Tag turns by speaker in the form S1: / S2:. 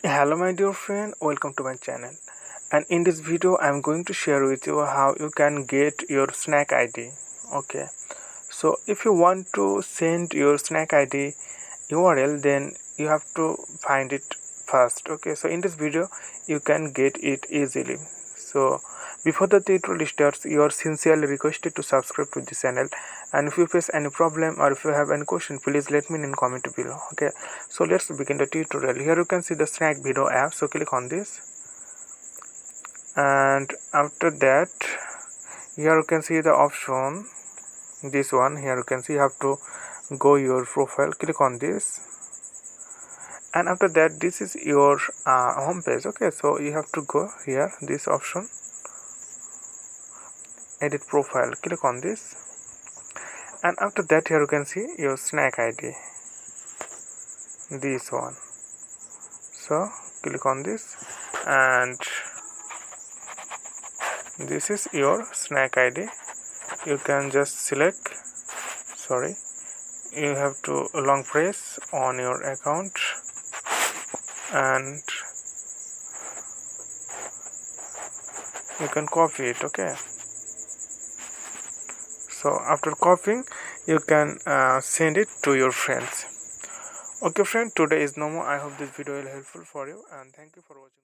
S1: Hello my dear friend, welcome to my channel. And in this video I'm going to share with you how you can get your snack ID. Okay, so if you want to send your snack ID URL, then you have to find it first. Okay, so in this video you can get it easily. So before the tutorial starts, you are sincerely requested to subscribe to this channel, and if you face any problem or if you have any question, please let me know in comment below. Okay, so let's begin the tutorial. Here you can see the snack video app, so click on this, and after that here you can see the option, this one. Here you can see you have to go your profile, click on this, and after that this is your home page. Okay, so you have to go here, this option, edit profile, click on this, and after that here you can see your snack ID, this one. So click on this, and this is your snack ID. You can just select, sorry, you have to long press on your account and you can copy it. Okay, so after copying you can send it to your friends. Okay friend, today is no more. I hope this video will helpful for you, and thank you for watching.